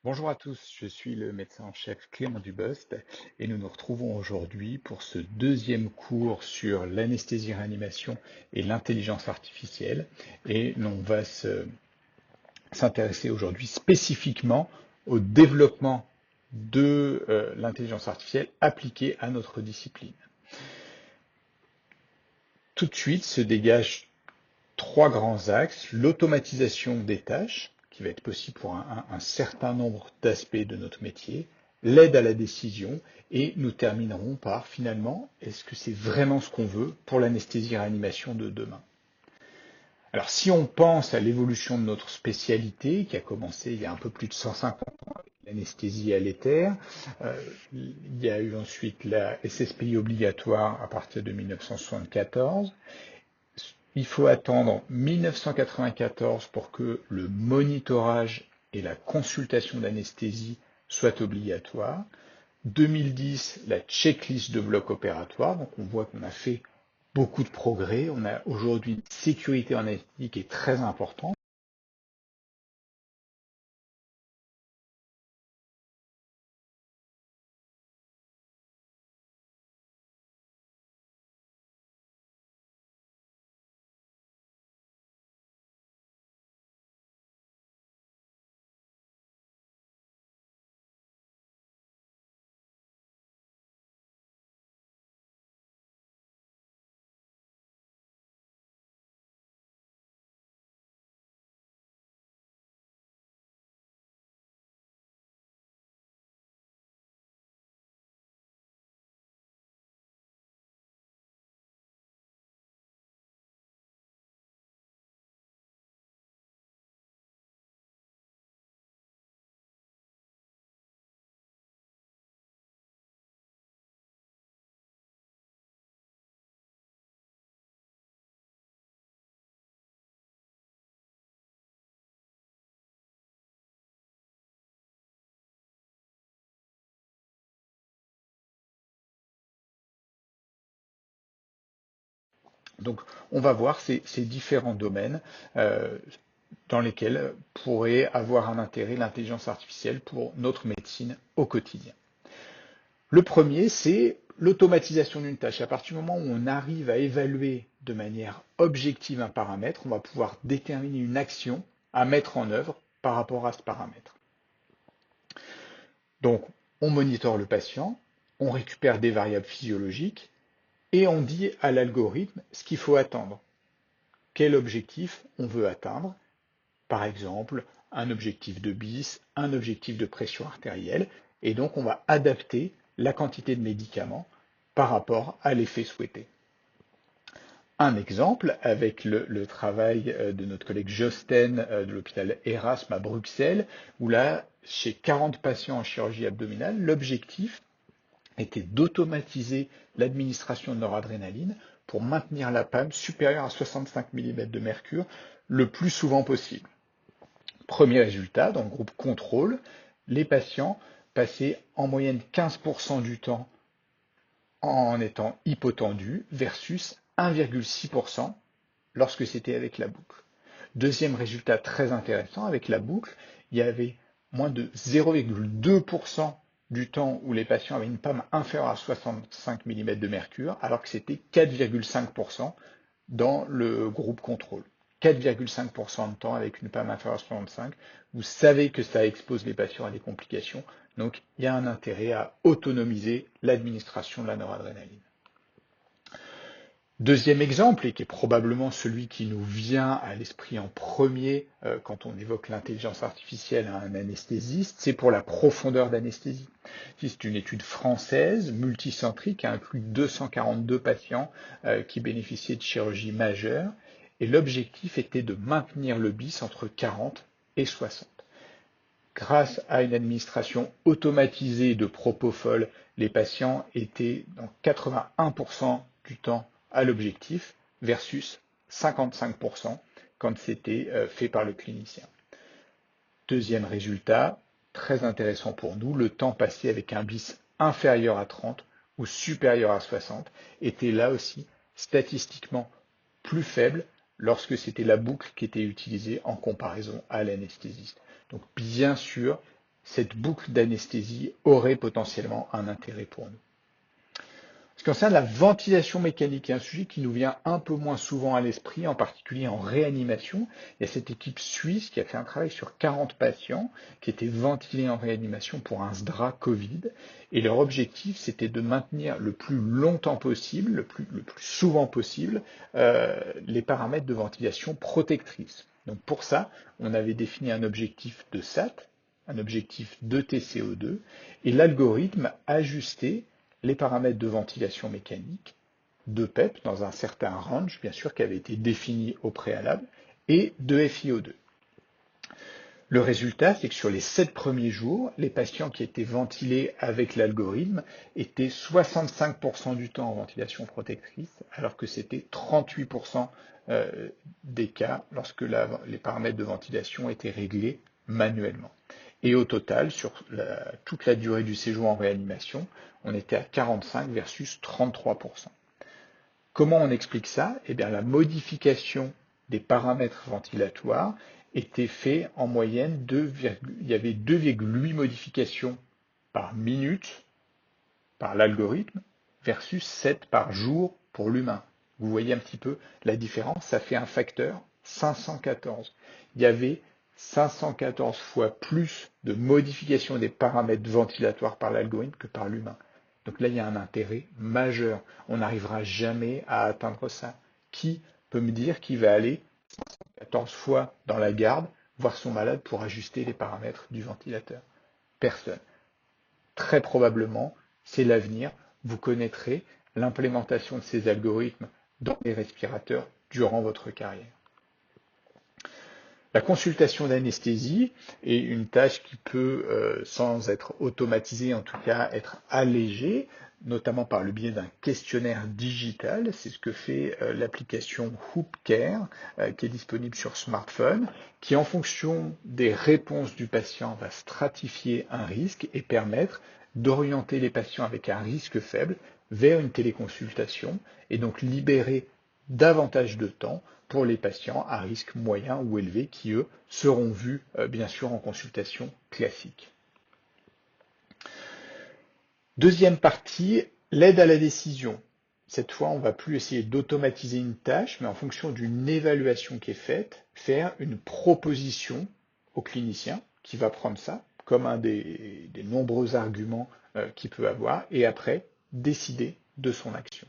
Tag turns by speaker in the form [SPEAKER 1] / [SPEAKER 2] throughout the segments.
[SPEAKER 1] Bonjour à tous, je suis le médecin en chef Clément Dubost et nous nous retrouvons aujourd'hui pour ce deuxième cours sur l'anesthésie-réanimation et l'intelligence artificielle. Et on va s'intéresser aujourd'hui spécifiquement au développement de l'intelligence artificielle appliquée à notre discipline. Tout de suite se dégagent trois grands axes: l'automatisation des tâches, qui va être possible pour un certain nombre d'aspects de notre métier, l'aide à la décision, et nous terminerons par, finalement, est-ce que c'est vraiment ce qu'on veut pour l'anesthésie-réanimation de demain? Alors, si on pense à l'évolution de notre spécialité, qui a commencé il y a un peu plus de 150 ans avec l'anesthésie à l'éther, il y a eu ensuite la SSPI obligatoire à partir de 1974. Il faut attendre 1994 pour que le monitorage et la consultation d'anesthésie soient obligatoires. 2010, la checklist de bloc opératoire. Donc on voit qu'on a fait beaucoup de progrès. On a aujourd'hui une sécurité en anesthésie qui est très importante. Donc on va voir ces différents domaines dans lesquels pourrait avoir un intérêt l'intelligence artificielle pour notre médecine au quotidien. Le premier, c'est l'automatisation d'une tâche. À partir du moment où on arrive à évaluer de manière objective un paramètre, on va pouvoir déterminer une action à mettre en œuvre par rapport à ce paramètre. Donc, on monitore le patient, on récupère des variables physiologiques et on dit à l'algorithme ce qu'il faut attendre. Quel objectif on veut atteindre? Par exemple, un objectif de BIS, un objectif de pression artérielle, et donc on va adapter la quantité de médicaments par rapport à l'effet souhaité. Un exemple avec le travail de notre collègue Josten de l'hôpital Erasme à Bruxelles, où là, chez 40 patients en chirurgie abdominale, l'objectif était d'automatiser l'administration de noradrénaline pour maintenir la PAM supérieure à 65 mm de mercure le plus souvent possible. Premier résultat, dans le groupe contrôle, les patients passaient en moyenne 15% du temps en étant hypotendus versus 1,6% lorsque c'était avec la boucle. Deuxième résultat très intéressant, avec la boucle, il y avait moins de 0,2% du temps où les patients avaient une PAM inférieure à 65 mm de mercure, alors que c'était 4,5% dans le groupe contrôle. 4,5% de temps avec une PAM inférieure à 65. Vous savez que ça expose les patients à des complications, donc il y a un intérêt à autonomiser l'administration de la noradrénaline. Deuxième exemple, et qui est probablement celui qui nous vient à l'esprit en premier quand on évoque l'intelligence artificielle à un anesthésiste, c'est pour la profondeur d'anesthésie. C'est une étude française, multicentrique, qui a inclus 242 patients qui bénéficiaient de chirurgie majeure, et l'objectif était de maintenir le BIS entre 40 et 60. Grâce à une administration automatisée de propofol, les patients étaient dans 81% du temps à l'objectif versus 55% quand c'était fait par le clinicien. Deuxième résultat, très intéressant pour nous, le temps passé avec un BIS inférieur à 30 ou supérieur à 60 était là aussi statistiquement plus faible lorsque c'était la boucle qui était utilisée en comparaison à l'anesthésiste. Donc bien sûr, cette boucle d'anesthésie aurait potentiellement un intérêt pour nous. Ce qui concerne la ventilation mécanique, un sujet qui nous vient un peu moins souvent à l'esprit, en particulier en réanimation. Il y a cette équipe suisse qui a fait un travail sur 40 patients qui étaient ventilés en réanimation pour un SDRA Covid. Et leur objectif, c'était de maintenir le plus longtemps possible, le plus souvent possible, les paramètres de ventilation protectrice. Donc pour ça, on avait défini un objectif de SAT, un objectif de TCO2, et l'algorithme ajustait les paramètres de ventilation mécanique, de PEP dans un certain range, bien sûr, qui avait été défini au préalable, et de FiO2. Le résultat, c'est que sur les 7 premiers jours, les patients qui étaient ventilés avec l'algorithme étaient 65% du temps en ventilation protectrice, alors que c'était 38% des cas lorsque les paramètres de ventilation étaient réglés manuellement. Et au total, sur toute la durée du séjour en réanimation, on était à 45 versus 33%. Comment on explique ça? Eh bien, la modification des paramètres ventilatoires était faite en moyenne il y avait 2,8 modifications par minute par l'algorithme versus 7 par jour pour l'humain. Vous voyez un petit peu la différence, ça fait un facteur 514. Il y avait 514 fois plus de modifications des paramètres ventilatoires par l'algorithme que par l'humain. Donc là, il y a un intérêt majeur. On n'arrivera jamais à atteindre ça. Qui peut me dire qu'il va aller 514 fois dans la garde voir son malade pour ajuster les paramètres du ventilateur? Personne. Très probablement, c'est l'avenir. Vous connaîtrez l'implémentation de ces algorithmes dans les respirateurs durant votre carrière. La consultation d'anesthésie est une tâche qui peut, sans être automatisée, en tout cas être allégée, notamment par le biais d'un questionnaire digital. C'est ce que fait l'application HoopCare, qui est disponible sur smartphone, qui en fonction des réponses du patient va stratifier un risque et permettre d'orienter les patients avec un risque faible vers une téléconsultation et donc libérer davantage de temps pour les patients à risque moyen ou élevé qui, eux, seront vus, bien sûr, en consultation classique. Deuxième partie, l'aide à la décision. Cette fois, on ne va plus essayer d'automatiser une tâche, mais en fonction d'une évaluation qui est faite, faire une proposition au clinicien qui va prendre ça comme un des nombreux arguments qu'il peut avoir, et après, décider de son action.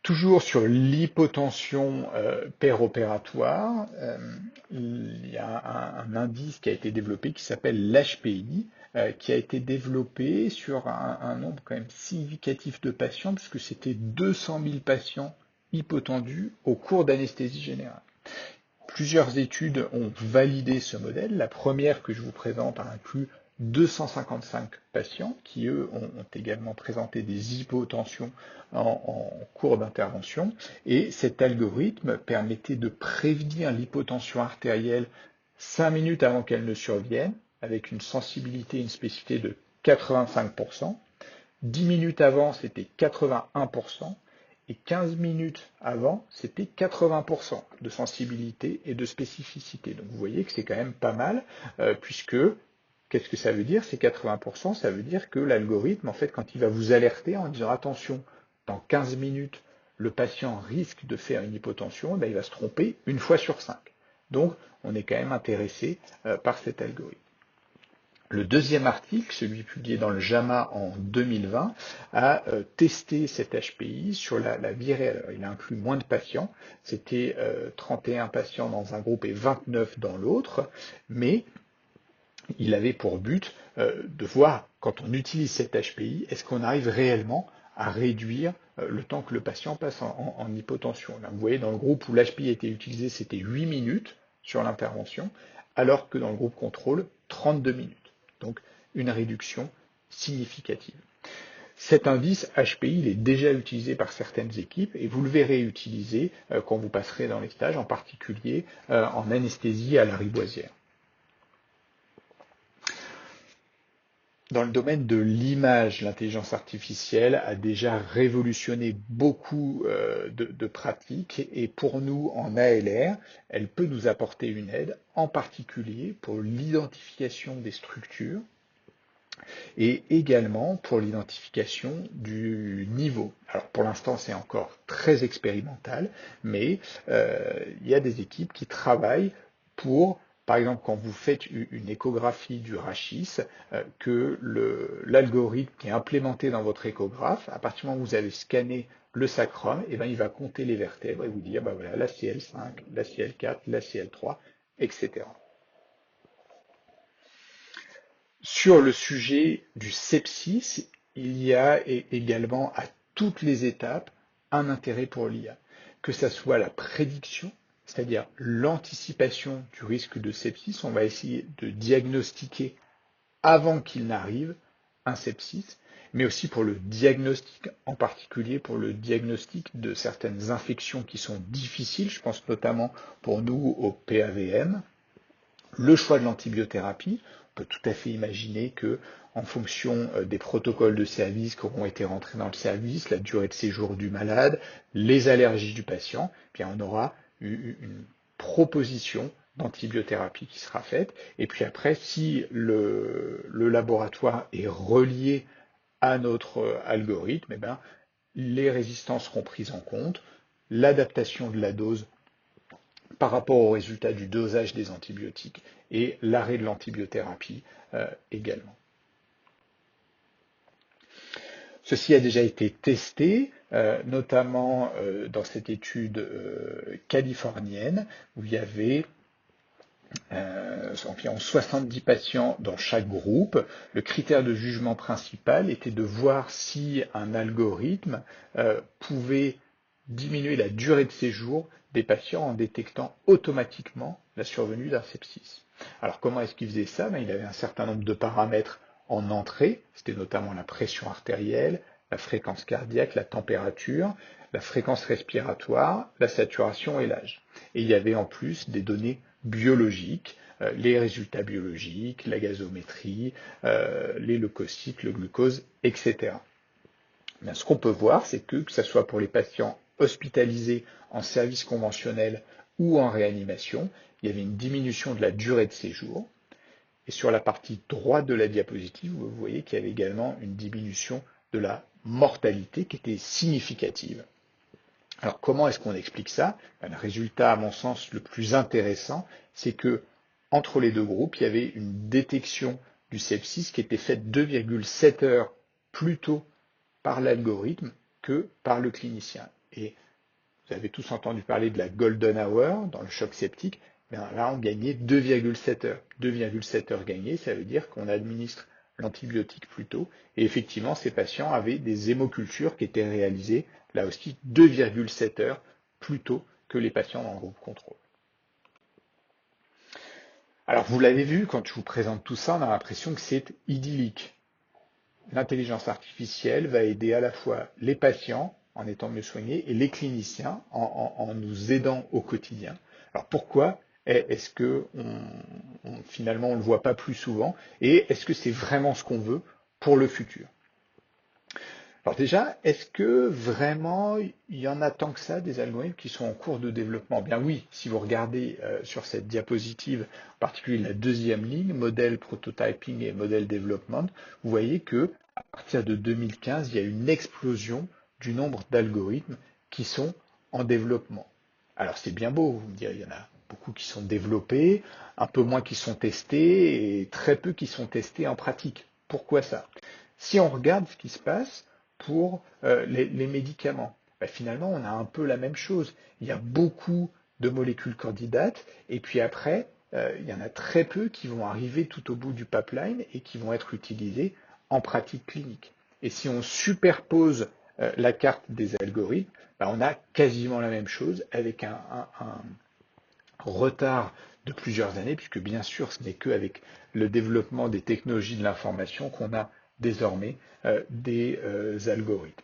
[SPEAKER 1] Toujours sur l'hypotension péropératoire, il y a un indice qui a été développé qui s'appelle l'HPI, qui a été développé sur un nombre quand même significatif de patients, puisque c'était 200 000 patients hypotendus au cours d'anesthésie générale. Plusieurs études ont validé ce modèle. La première que je vous présente a inclus 255 patients qui, eux, ont également présenté des hypotensions en cours d'intervention. Et cet algorithme permettait de prévenir l'hypotension artérielle 5 minutes avant qu'elle ne survienne, avec une sensibilité et une spécificité de 85%. 10 minutes avant, c'était 81%. Et 15 minutes avant, c'était 80% de sensibilité et de spécificité. Donc vous voyez que c'est quand même pas mal, puisque qu'est-ce que ça veut dire? Ces 80%, ça veut dire que l'algorithme, en fait, quand il va vous alerter en disant attention, dans 15 minutes, le patient risque de faire une hypotension, il va se tromper une fois sur 5. Donc on est quand même intéressé par cet algorithme. Le deuxième article, celui publié dans le JAMA en 2020, a testé cet HPI sur la vie réelle. Alors, il a inclus moins de patients, c'était 31 patients dans un groupe et 29 dans l'autre, mais il avait pour but de voir, quand on utilise cet HPI, est-ce qu'on arrive réellement à réduire le temps que le patient passe en hypotension. Là, vous voyez, dans le groupe où l'HPI a été utilisé, c'était 8 minutes sur l'intervention, alors que dans le groupe contrôle, 32 minutes. Donc, une réduction significative. Cet indice HPI, il est déjà utilisé par certaines équipes et vous le verrez utilisé quand vous passerez dans les stages, en particulier en anesthésie à la riboisière. Dans le domaine de l'image, l'intelligence artificielle a déjà révolutionné beaucoup de pratiques et pour nous, en ALR, elle peut nous apporter une aide, en particulier pour l'identification des structures et également pour l'identification du niveau. Alors pour l'instant, c'est encore très expérimental, mais il y a des équipes qui travaillent pour, par exemple, quand vous faites une échographie du rachis, que l'algorithme qui est implémenté dans votre échographe, à partir du moment où vous avez scanné le sacrum, et ben, il va compter les vertèbres et vous dire, ben voilà, la CL5, la CL4, la CL3, etc. Sur le sujet du sepsis, il y a également à toutes les étapes un intérêt pour l'IA, que ça soit la prédiction, c'est-à-dire l'anticipation du risque de sepsis, on va essayer de diagnostiquer avant qu'il n'arrive un sepsis, mais aussi pour le diagnostic, en particulier pour le diagnostic de certaines infections qui sont difficiles, je pense notamment pour nous au PAVM, le choix de l'antibiothérapie. On peut tout à fait imaginer que, en fonction des protocoles de service qui auront été rentrés dans le service, la durée de séjour du malade, les allergies du patient, eh bien on aura une proposition d'antibiothérapie qui sera faite. Et puis après, si le laboratoire est relié à notre algorithme, eh bien, les résistances seront prises en compte, l'adaptation de la dose par rapport au résultat du dosage des antibiotiques et l'arrêt de l'antibiothérapie également. Ceci a déjà été testé, notamment dans cette étude californienne où il y avait environ 70 patients dans chaque groupe. Le critère de jugement principal était de voir si un algorithme pouvait diminuer la durée de séjour des patients en détectant automatiquement la survenue d'un sepsis. Alors comment est-ce qu'il faisait ça? Il avait un certain nombre de paramètres en entrée, c'était notamment la pression artérielle, la fréquence cardiaque, la température, la fréquence respiratoire, la saturation et l'âge. Et il y avait en plus des données biologiques, les résultats biologiques, la gazométrie, les leucocytes, le glucose, etc. Bien, ce qu'on peut voir, c'est que ce soit pour les patients hospitalisés en service conventionnel ou en réanimation, il y avait une diminution de la durée de séjour. Et sur la partie droite de la diapositive, vous voyez qu'il y avait également une diminution de la mortalité qui était significative. Alors comment est-ce qu'on explique ça? Le résultat, à mon sens, le plus intéressant, c'est que entre les deux groupes, il y avait une détection du sepsis qui était faite 2,7 heures plus tôt par l'algorithme que par le clinicien. Et vous avez tous entendu parler de la golden hour dans le choc septique. Bien là, on gagnait 2,7 heures. 2,7 heures gagnées, ça veut dire qu'on administre l'antibiotique plus tôt. Et effectivement, ces patients avaient des hémocultures qui étaient réalisées, là aussi, 2,7 heures plus tôt que les patients dans le groupe contrôle. Alors, vous l'avez vu, quand je vous présente tout ça, on a l'impression que c'est idyllique. L'intelligence artificielle va aider à la fois les patients en étant mieux soignés et les cliniciens en nous aidant au quotidien. Alors pourquoi est-ce que finalement on ne le voit pas plus souvent et est-ce que c'est vraiment ce qu'on veut pour le futur? Alors déjà, est-ce que vraiment il y en a tant que ça des algorithmes qui sont en cours de développement? Bien oui, si vous regardez sur cette diapositive, en particulier la deuxième ligne, modèle prototyping et modèle development, vous voyez que à partir de 2015, il y a une explosion du nombre d'algorithmes qui sont en développement. Alors c'est bien beau, vous me direz, il y en a beaucoup qui sont développés, un peu moins qui sont testés et très peu qui sont testés en pratique. Pourquoi ça? Si on regarde ce qui se passe pour les médicaments, finalement on a un peu la même chose. Il y a beaucoup de molécules candidates et puis après, il y en a très peu qui vont arriver tout au bout du pipeline et qui vont être utilisées en pratique clinique. Et si on superpose la carte des algorithmes, on a quasiment la même chose avec un retard de plusieurs années, puisque bien sûr ce n'est qu'avec le développement des technologies de l'information qu'on a désormais des algorithmes.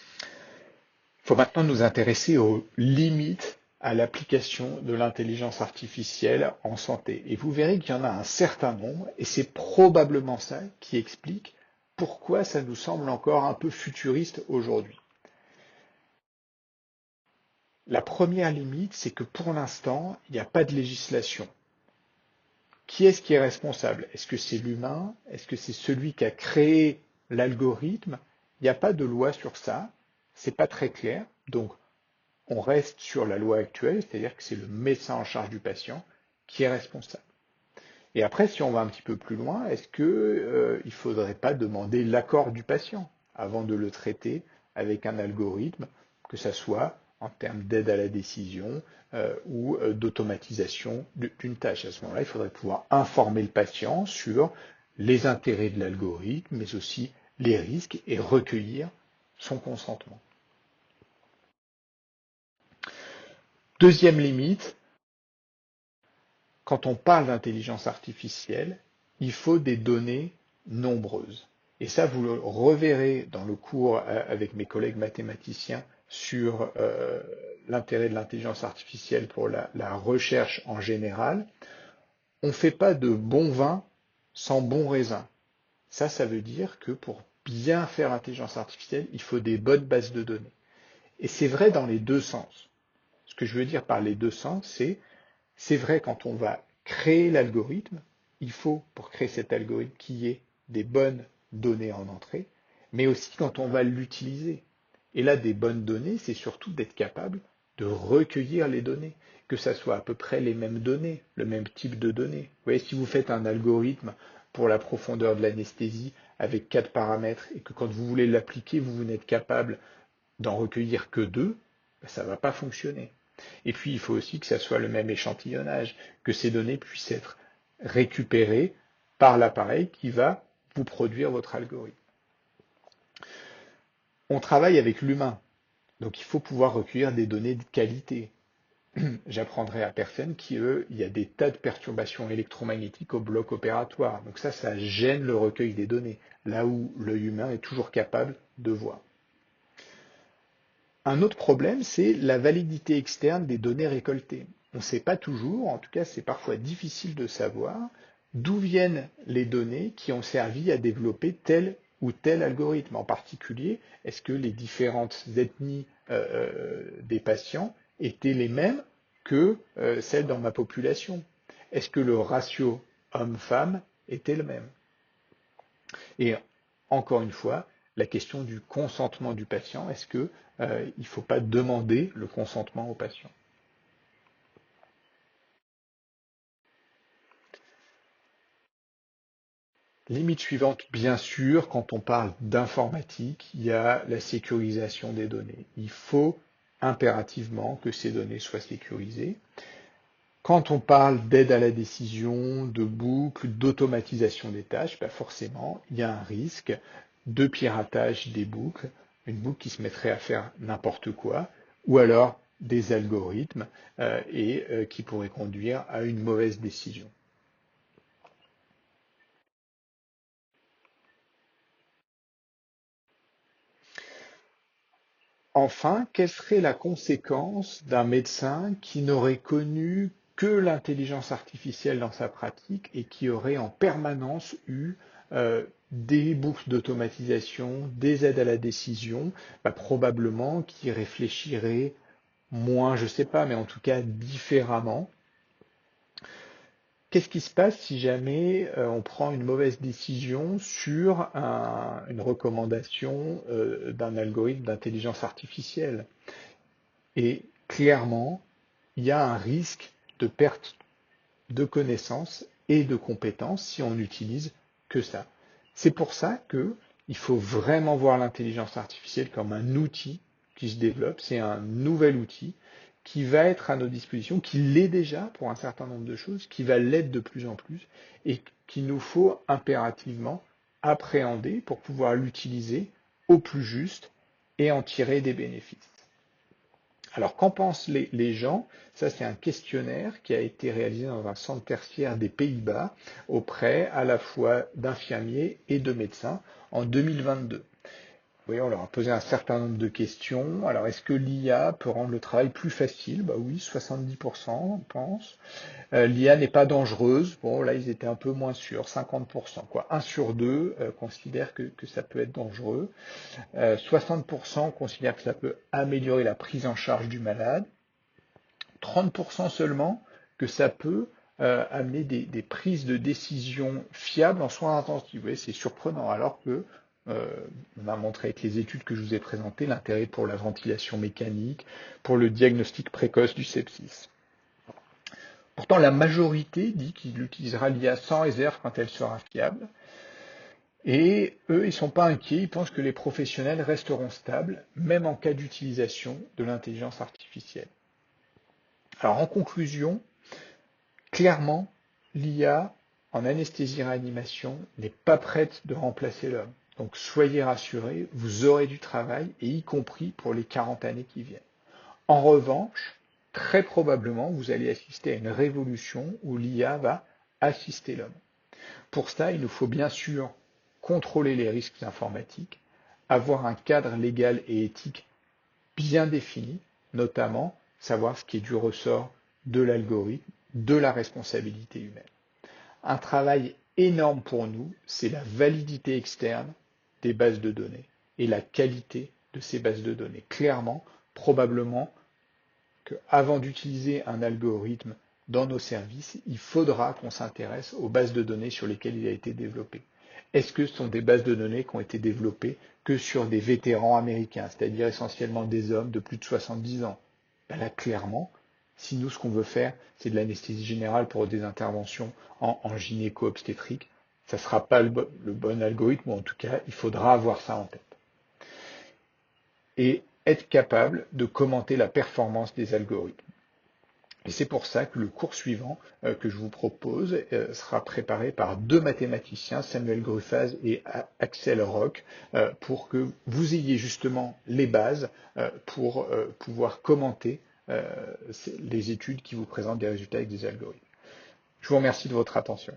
[SPEAKER 1] Il faut maintenant nous intéresser aux limites à l'application de l'intelligence artificielle en santé. Et vous verrez qu'il y en a un certain nombre, et c'est probablement ça qui explique pourquoi ça nous semble encore un peu futuriste aujourd'hui. La première limite, c'est que pour l'instant, il n'y a pas de législation. Qui est-ce qui est responsable? Est-ce que c'est l'humain? Est-ce que c'est celui qui a créé l'algorithme? Il n'y a pas de loi sur ça, c'est pas très clair. Donc, on reste sur la loi actuelle, c'est-à-dire que c'est le médecin en charge du patient qui est responsable. Et après, si on va un petit peu plus loin, est-ce que il faudrait pas demander l'accord du patient avant de le traiter avec un algorithme, que ça soit en termes d'aide à la décision ou d'automatisation d'une tâche? À ce moment-là, il faudrait pouvoir informer le patient sur les intérêts de l'algorithme, mais aussi les risques et recueillir son consentement. Deuxième limite, quand on parle d'intelligence artificielle, il faut des données nombreuses. Et ça, vous le reverrez dans le cours avec mes collègues mathématiciens sur l'intérêt de l'intelligence artificielle pour la recherche en général. On ne fait pas de bon vin sans bon raisin. Ça veut dire que pour bien faire l'intelligence artificielle, il faut des bonnes bases de données. Et c'est vrai dans les deux sens. Ce que je veux dire par les deux sens, c'est vrai quand on va créer l'algorithme, il faut, pour créer cet algorithme, qu'il y ait des bonnes données en entrée, mais aussi quand on va l'utiliser. Et là, des bonnes données, c'est surtout d'être capable de recueillir les données, que ça soit à peu près les mêmes données, le même type de données. Vous voyez, si vous faites un algorithme pour la profondeur de l'anesthésie avec 4 paramètres et que quand vous voulez l'appliquer, vous n'êtes capable d'en recueillir que 2, ça ne va pas fonctionner. Et puis, il faut aussi que ça soit le même échantillonnage, que ces données puissent être récupérées par l'appareil qui va vous produire votre algorithme. On travaille avec l'humain, donc il faut pouvoir recueillir des données de qualité. J'apprendrai à personne qu'il y a des tas de perturbations électromagnétiques au bloc opératoire. Donc ça gêne le recueil des données, là où l'œil humain est toujours capable de voir. Un autre problème, c'est la validité externe des données récoltées. On ne sait pas toujours, en tout cas c'est parfois difficile de savoir, d'où viennent les données qui ont servi à développer tel ou tel algorithme. En particulier, est-ce que les différentes ethnies des patients étaient les mêmes que celles dans ma population? Est-ce que le ratio homme-femme était le même? Et encore une fois, la question du consentement du patient, est-ce qu'il ne faut pas demander le consentement au patient? Limite suivante, bien sûr, quand on parle d'informatique, il y a la sécurisation des données. Il faut impérativement que ces données soient sécurisées. Quand on parle d'aide à la décision, de boucles, d'automatisation des tâches, ben forcément, il y a un risque de piratage des boucles, une boucle qui se mettrait à faire n'importe quoi, ou alors des algorithmes qui pourraient conduire à une mauvaise décision. Enfin, quelle serait la conséquence d'un médecin qui n'aurait connu que l'intelligence artificielle dans sa pratique et qui aurait en permanence eu des boucles d'automatisation, des aides à la décision, probablement qui réfléchirait moins, je ne sais pas, mais en tout cas différemment. Qu'est-ce qui se passe si jamais on prend une mauvaise décision sur une recommandation d'un algorithme d'intelligence artificielle? Et clairement, il y a un risque de perte de connaissances et de compétences si on n'utilise que ça. C'est pour ça qu'il faut vraiment voir l'intelligence artificielle comme un outil qui se développe. C'est un nouvel outil qui va être à nos dispositions, qui l'est déjà pour un certain nombre de choses, qui va l'être de plus en plus et qu'il nous faut impérativement appréhender pour pouvoir l'utiliser au plus juste et en tirer des bénéfices. Alors, qu'en pensent les gens? Ça, c'est un questionnaire qui a été réalisé dans un centre tertiaire des Pays-Bas auprès à la fois d'infirmiers et de médecins en 2022. Oui, on leur a posé un certain nombre de questions. Alors, est-ce que l'IA peut rendre le travail plus facile? Bah oui, 70%, on pense. L'IA n'est pas dangereuse. Bon, là, ils étaient un peu moins sûrs, 50%, quoi. Un sur deux considère que ça peut être dangereux. 60% considèrent que ça peut améliorer la prise en charge du malade. 30% seulement que ça peut amener des prises de décision fiables en soins intensifs. Vous voyez, c'est surprenant, alors que on a montré avec les études que je vous ai présentées l'intérêt pour la ventilation mécanique, pour le diagnostic précoce du sepsis. Pourtant, la majorité dit qu'il utilisera l'IA sans réserve quand elle sera fiable. Et eux, ils ne sont pas inquiets, ils pensent que les professionnels resteront stables, même en cas d'utilisation de l'intelligence artificielle. Alors en conclusion, clairement, l'IA en anesthésie-réanimation n'est pas prête de remplacer l'homme. Donc soyez rassurés, vous aurez du travail, et y compris pour les 40 années qui viennent. En revanche, très probablement, vous allez assister à une révolution où l'IA va assister l'homme. Pour ça, il nous faut bien sûr contrôler les risques informatiques, avoir un cadre légal et éthique bien défini, notamment savoir ce qui est du ressort de l'algorithme, de la responsabilité humaine. Un travail énorme pour nous, c'est la validité externe des bases de données et la qualité de ces bases de données. Clairement, probablement qu'avant d'utiliser un algorithme dans nos services, il faudra qu'on s'intéresse aux bases de données sur lesquelles il a été développé. Est-ce que ce sont des bases de données qui ont été développées que sur des vétérans américains, c'est-à-dire essentiellement des hommes de plus de 70 ans? Ben là, clairement, si nous, ce qu'on veut faire, c'est de l'anesthésie générale pour des interventions en gynéco-obstétrique, ça ne sera pas le bon algorithme, ou en tout cas, il faudra avoir ça en tête. Et être capable de commenter la performance des algorithmes. Et c'est pour ça que le cours suivant que je vous propose sera préparé par deux mathématiciens, Samuel Gruffaz et Axel Rock, pour que vous ayez justement les bases pour pouvoir commenter les études qui vous présentent des résultats avec des algorithmes. Je vous remercie de votre attention.